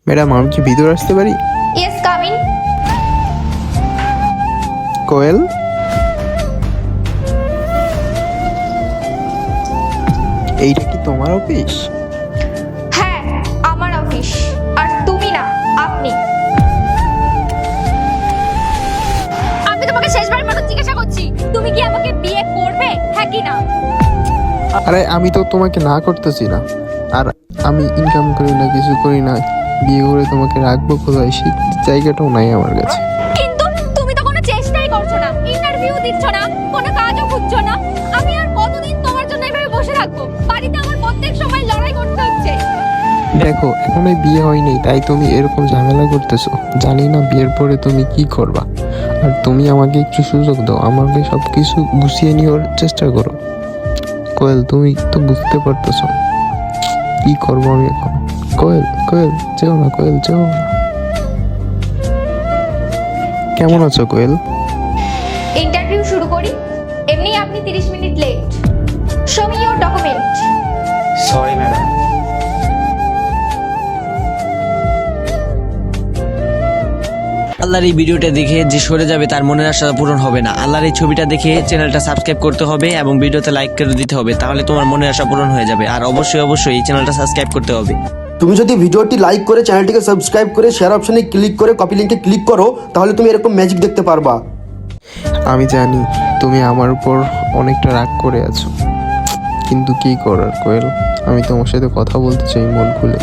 Madam, আমি কি ভিতরে আসতে পারি? Yes, come in. কোয়েল, এইটা কি তোমার অফিস? হ্যাঁ, আমার অফিস। আর তুমি না, আপনি। আমি তোমাকে শেষবারের মতো জিজ্ঞাসা করছি, তুমি কি আমাকে বিয়ে করবে, হ্যাঁ কি না? আরে আমি তো তোমাকে না করতেছি না। আর আমি ইনকাম করি না, কিছু করি না, বিয়ে করে তোমাকে রাখবো কোথায় সেই জায়গাটাও নাই আমার কাছে। কিন্তু তুমি তো কোনো চেষ্টাই করছো না, ইন্টারভিউ দিচ্ছ না, কোনো কাজও খুঁজছো না। আমি আর কতদিন তোমার জন্য এভাবে বসে থাকবো? বাড়িতে আমার প্রত্যেক সময় লড়াই করতে হচ্ছে। দেখো, এখনো বিয়ে হয়নি তাই তুমি এরকম ঝামেলা করতেছো। জানি না বিয়ের পরে তুমি কি করবা। আর তুমি আমাকে একটু সুযোগ দাও, আমাকে সব কিছু গুছিয়ে নেওয়ার চেষ্টা করো। কোয়েল, তুমি তো বুঝতে পারতেছো কি করবো আমি এখন। কোয়েল, কোয়েল যেও না, কোয়েল যেও না। কেমন আছো কোয়েল? ইন্টারভিউ শুরু করি। এমনি আপনি 30 minute late. Show me your document. Sorry madam. আল্লাহর এই ভিডিওটা দেখে যে সরে যাবে তার মনের আশা পূরণ হবে না। আল্লাহর এই ছবিটা দেখে চ্যানেলটা সাবস্ক্রাইব করতে হবে এবং ভিডিওতে লাইক করে দিতে হবে, তাহলে তোমার মনের আশা পূরণ হয়ে যাবে। আর অবশ্যই অবশ্যই এই চ্যানেলটা সাবস্ক্রাইব করতে হবে। তুমি যদি ভিডিওটি লাইক করে চ্যানেলটিকে সাবস্ক্রাইব করে শেয়ার অপশনে ক্লিক করে কপি লিঙ্কে ক্লিক করো, তাহলে তুমি এরকম ম্যাজিক দেখতে পারবা। আমি জানি তুমি আমার উপর অনেকটা রাগ করে আছো, কিন্তু কি করার কোয়েল, আমি তোমার সাথে কথা বলতে চাই মন খুলে।